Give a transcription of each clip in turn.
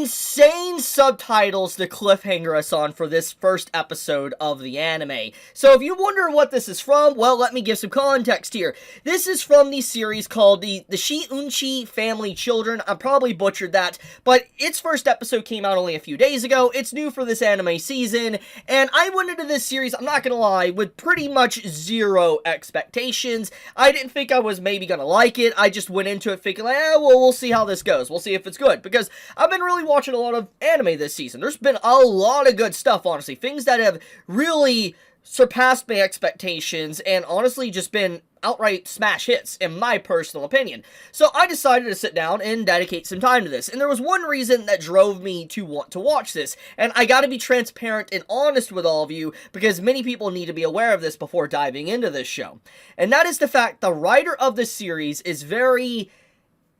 insane subtitles to cliffhanger us on for this first episode of the anime. So if you wonder what this is from, well, let me give some context here. This is from the series called the Shiunji Family Children. I probably butchered that, but its first episode came out only a few days ago. It's new for this anime season, and I went into this series, I'm not gonna lie, with pretty much zero expectations. I didn't think I was maybe gonna like it. I just went into it thinking, like, well, we'll see how this goes. We'll see if it's good, because I've been really watching a lot of anime this season. There's been a lot of good stuff, honestly. Things that have really surpassed my expectations and honestly just been outright smash hits, in my personal opinion. So I decided to sit down and dedicate some time to this. And there was one reason that drove me to want to watch this. And I gotta be transparent and honest with all of you, because many people need to be aware of this before diving into this show. And that is the fact the writer of this series is very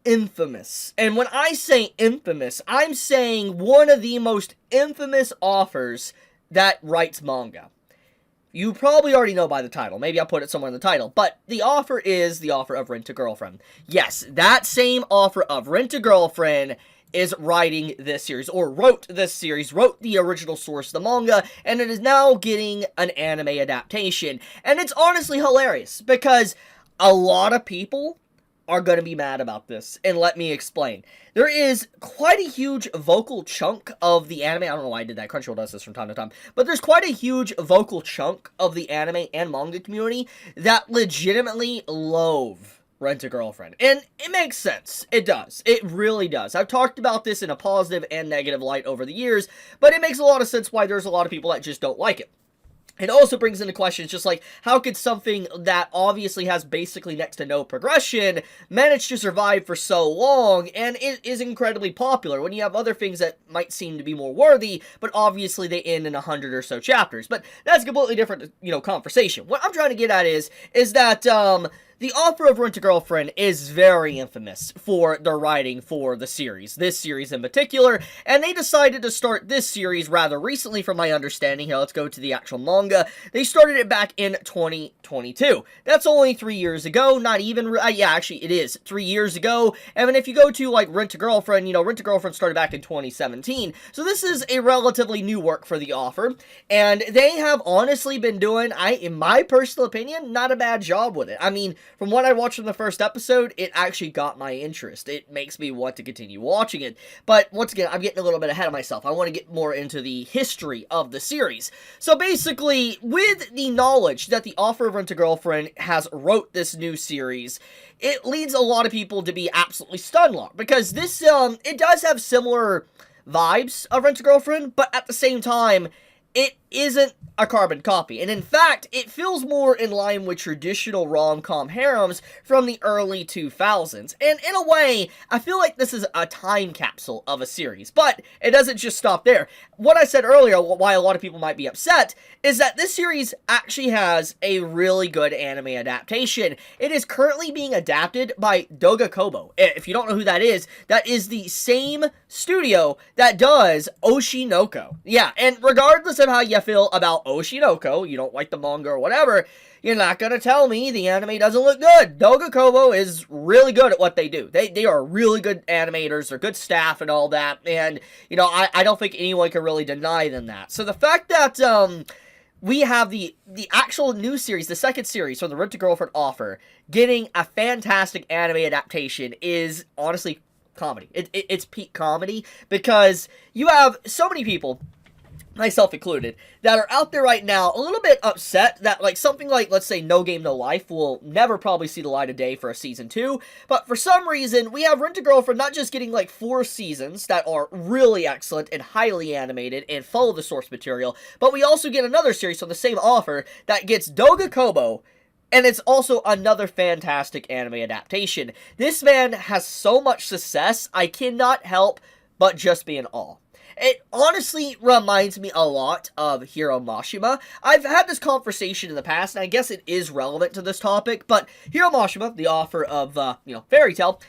infamous. And when I say infamous, I'm saying one of the most infamous authors that writes manga. You probably already know by the title. Maybe I'll put it somewhere in the title. But the author is the author of Rent-a-Girlfriend. Yes, that same author of Rent-a-Girlfriend is writing this series, or wrote this series, wrote the original source of the manga, and it is now getting an anime adaptation. And it's honestly hilarious, because a lot of people are going to be mad about this, and let me explain. There is quite a huge vocal chunk of the anime, I don't know why I did that, Crunchyroll does this from time to time, but there's quite a huge vocal chunk of the anime and manga community that legitimately loathe Rent-a-Girlfriend. And it makes sense. It does. It really does. I've talked about this in a positive and negative light over the years, but it makes a lot of sense why there's a lot of people that just don't like it. It also brings into questions just like, how could something that obviously has basically next to no progression manage to survive for so long and it is incredibly popular when you have other things that might seem to be more worthy, but obviously they end in 100 or so chapters. But that's a completely different, conversation. What I'm trying to get at is that, the author of Rent-a-Girlfriend is very infamous for their writing for the series, this series in particular, and they decided to start this series rather recently from my understanding. Here, let's go to the actual manga. They started it back in 2022. That's only 3 years ago, not even, yeah, actually, it is 3 years ago, and then if you go to, like, Rent-a-Girlfriend, Rent-a-Girlfriend started back in 2017, so this is a relatively new work for the author, and they have honestly been doing, in my personal opinion, not a bad job with it. I mean, from what I watched in the first episode, it actually got my interest. It makes me want to continue watching it. But once again, I'm getting a little bit ahead of myself. I want to get more into the history of the series. So basically, with the knowledge that the author of Rent-a-Girlfriend has wrote this new series, it leads a lot of people to be absolutely stunned, because this, it does have similar vibes of Rent-a-Girlfriend, but at the same time, it isn't a carbon copy, and in fact, it feels more in line with traditional rom-com harems from the early 2000s, and in a way, I feel like this is a time capsule of a series, but it doesn't just stop there. What I said earlier, why a lot of people might be upset, is that this series actually has a really good anime adaptation. It is currently being adapted by Doga Koba. If you don't know who that is the same studio that does Oshi no Ko. Yeah, and regardless of how you feel about Oshi no Ko, you don't like the manga or whatever, you're not gonna tell me the anime doesn't look good. Doga Koba is really good at what they do. They are really good animators, they're good staff and all that, and, I don't think anyone can really deny them that. So the fact that, we have the actual new series, the second series from the Rent-a-Girlfriend author, getting a fantastic anime adaptation is honestly comedy. It's peak comedy, because you have so many people, myself included, that are out there right now a little bit upset that, like, something like, let's say, No Game No Life will never probably see the light of day for a season 2, but for some reason, we have Rent-a-Girlfriend not just getting, like, 4 seasons that are really excellent and highly animated and follow the source material, but we also get another series from the same author that gets Doga Koba, and it's also another fantastic anime adaptation. This man has so much success, I cannot help but just be in awe. It honestly reminds me a lot of Hiro Mashima. I've had this conversation in the past, and I guess it is relevant to this topic, but Hiro Mashima, the author of, Fairy Tail,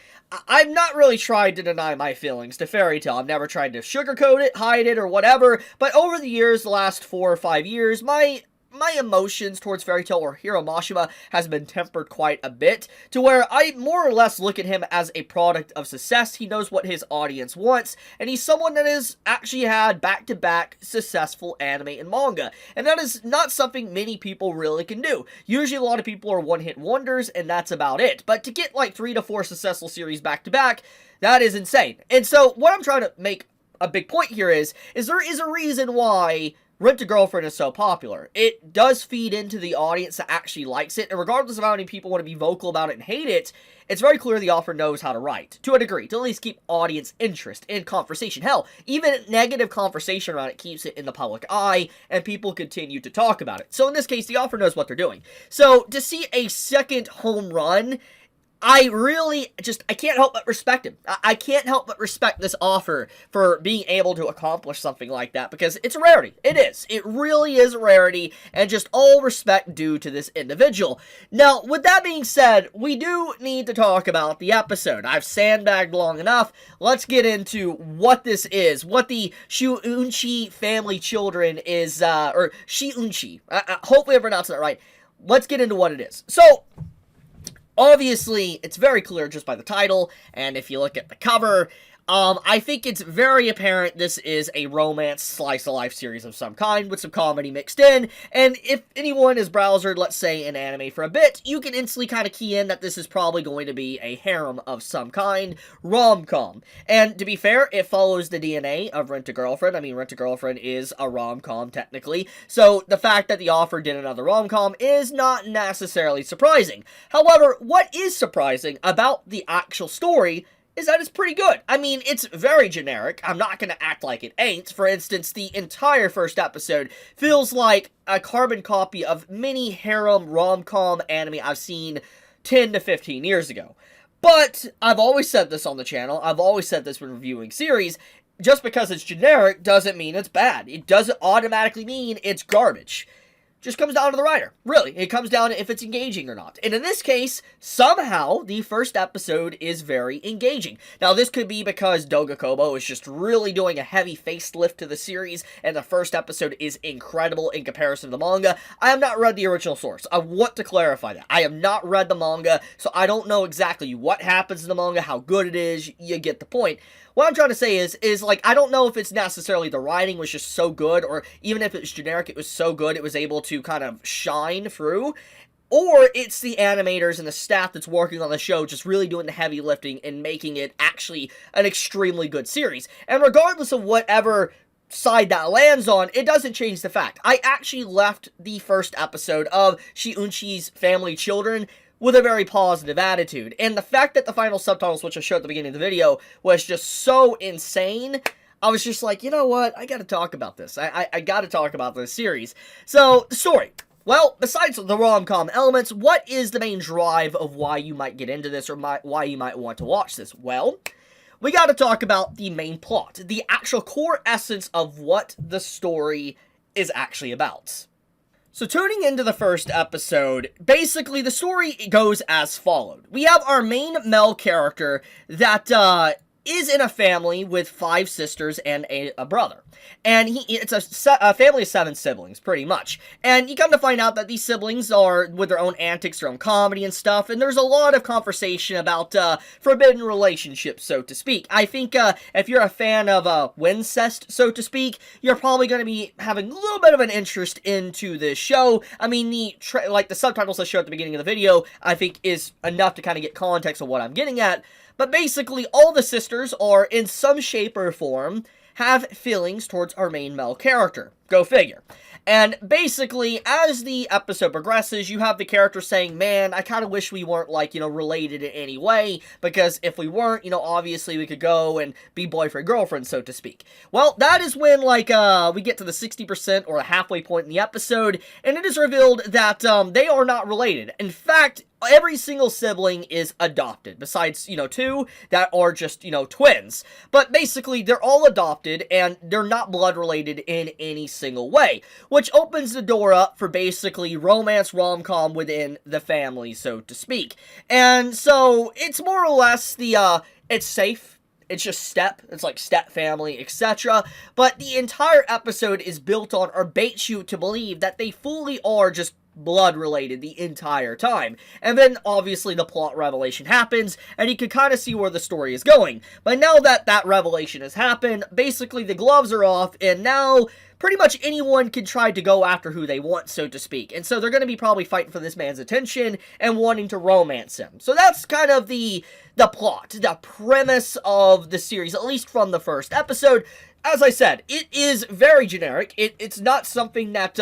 I've not really tried to deny my feelings to Fairy Tail. I've never tried to sugarcoat it, hide it, or whatever, but over the years, the last 4 or 5 years, my my emotions towards Fairy Tail or Hiro Mashima has been tempered quite a bit, to where I more or less look at him as a product of success. He knows what his audience wants, and he's someone that has actually had back-to-back successful anime and manga, and that is not something many people really can do. Usually a lot of people are one-hit wonders, and that's about it, but to get like 3 to 4 successful series back-to-back, that is insane. And so what I'm trying to make a big point here is there is a reason why Rent-A-Girlfriend is so popular. It does feed into the audience that actually likes it, and regardless of how many people want to be vocal about it and hate it, it's very clear the author knows how to write, to a degree, to at least keep audience interest in conversation. Hell, even negative conversation around it keeps it in the public eye, and people continue to talk about it. So in this case, the author knows what they're doing. So to see a second home run, I can't help but respect him. I can't help but respect this author for being able to accomplish something like that, because it's a rarity. It is. It really is a rarity, and just all respect due to this individual. Now, with that being said, we do need to talk about the episode. I've sandbagged long enough. Let's get into what this is, what the Shiunji Family Children is, or Shiunji. Hopefully I pronounced that right. Let's get into what it is. So, obviously, it's very clear just by the title, and if you look at the cover, I think it's very apparent this is a romance slice-of-life series of some kind, with some comedy mixed in, and if anyone has browsered, let's say, an anime for a bit, you can instantly kind of key in that this is probably going to be a harem of some kind, rom-com. And to be fair, it follows the DNA of Rent-A-Girlfriend. I mean, Rent-A-Girlfriend is a rom-com, technically, so the fact that the author did another rom-com is not necessarily surprising. However, what is surprising about the actual story is that it's pretty good. I mean, it's very generic. I'm not going to act like it ain't. For instance, the entire first episode feels like a carbon copy of many harem rom-com anime I've seen 10 to 15 years ago. But I've always said this on the channel. I've always said this when reviewing series. Just because it's generic doesn't mean it's bad. It doesn't automatically mean it's garbage. Just comes down to the writer. Really, it comes down to if it's engaging or not. And in this case, somehow, the first episode is very engaging. Now, this could be because Doga Koba is just really doing a heavy facelift to the series, and the first episode is incredible in comparison to the manga. I have not read the original source. I want to clarify that. I have not read the manga, so I don't know exactly what happens in the manga, how good it is. You get the point. What I'm trying to say is like, I don't know if it's necessarily the writing was just so good, or even if it's generic, it was so good, it was able to kind of shine through, or it's the animators and the staff that's working on the show just really doing the heavy lifting and making it actually an extremely good series. And regardless of whatever side that lands on, it doesn't change the fact. I actually left the first episode of Shiunji's Family Children with a very positive attitude. And the fact that the final subtitles, which I showed at the beginning of the video, was just so insane, I was just like, you know what, I gotta talk about this. I gotta talk about this series. So, the story. Well, besides the rom-com elements, what is the main drive of why you might get into this, or why you might want to watch this? Well, we gotta talk about the main plot, the actual core essence of what the story is actually about. So tuning into the first episode, basically the story goes as followed. We have our main male character that is in a family with 5 sisters and a brother. And it's a family of 7 siblings, pretty much. And you come to find out that these siblings are with their own antics, their own comedy and stuff, and there's a lot of conversation about forbidden relationships, so to speak. I think if you're a fan of Wincest, so to speak, you're probably going to be having a little bit of an interest into this show. I mean, the subtitles I showed at the beginning of the video, I think is enough to kind of get context of what I'm getting at. But basically, all the sisters are, in some shape or form, have feelings towards our main male character. Go figure. And basically, as the episode progresses, you have the character saying, man, I kind of wish we weren't, like, related in any way, because if we weren't, obviously we could go and be boyfriend-girlfriend, so to speak. Well, that is when, like, we get to the 60% or the halfway point in the episode, and it is revealed that, they are not related. In fact, every single sibling is adopted, besides, 2 that are just, twins. But basically, they're all adopted, and they're not blood related in any single way, which opens the door up for basically romance rom-com within the family, so to speak. And so, it's more or less it's safe. It's just step. It's like step family, etc. But the entire episode is built on, or baits you to believe, that they fully are just blood related the entire time. And then obviously the plot revelation happens, and you can kind of see where the story is going. But now that that revelation has happened, basically the gloves are off, and now pretty much anyone can try to go after who they want, so to speak. And so they're going to be probably fighting for this man's attention and wanting to romance him. So that's kind of the plot, the premise of the series, at least from the first episode. As I said, it is very generic. It's not something that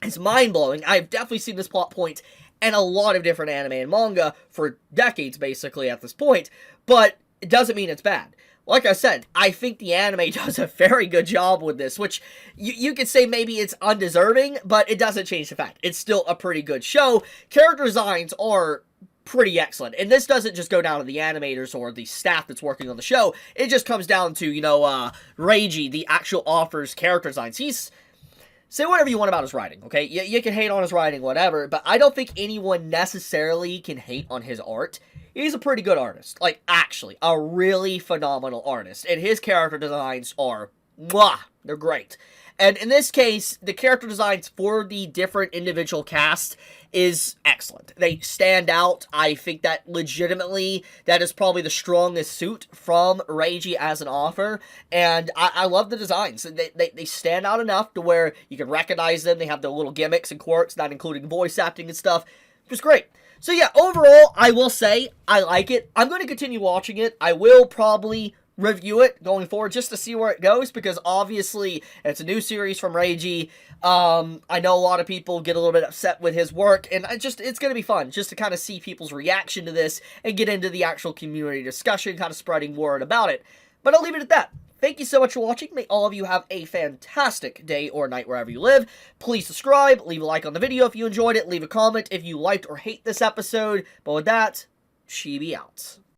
it's mind-blowing. I've definitely seen this plot point in a lot of different anime and manga for decades, basically, at this point, but it doesn't mean it's bad. Like I said, I think the anime does a very good job with this, which you could say maybe it's undeserving, but it doesn't change the fact. It's still a pretty good show. Character designs are pretty excellent, and this doesn't just go down to the animators or the staff that's working on the show. It just comes down to, Reiji, the actual author's character designs. Say whatever you want about his writing, okay? You can hate on his writing, whatever, but I don't think anyone necessarily can hate on his art. He's a pretty good artist. Like, actually, a really phenomenal artist. And his character designs are, mwah, they're great. And in this case, the character designs for the different individual cast is excellent. They stand out. I think that legitimately, that is probably the strongest suit from Reiji as an author. And I love the designs. They stand out enough to where you can recognize them. They have their little gimmicks and quirks, not including voice acting and stuff. Just great. So yeah, overall, I will say, I like it. I'm going to continue watching it. I will probably review it going forward just to see where it goes, because obviously it's a new series from Reiji. I know a lot of people get a little bit upset with his work, and it's going to be fun just to kind of see people's reaction to this and get into the actual community discussion, kind of spreading word about it. But I'll leave it at that. Thank you so much for watching. May all of you have a fantastic day or night wherever you live. Please subscribe, leave a like on the video if you enjoyed it, leave a comment if you liked or hate this episode. But with that, Chibi out.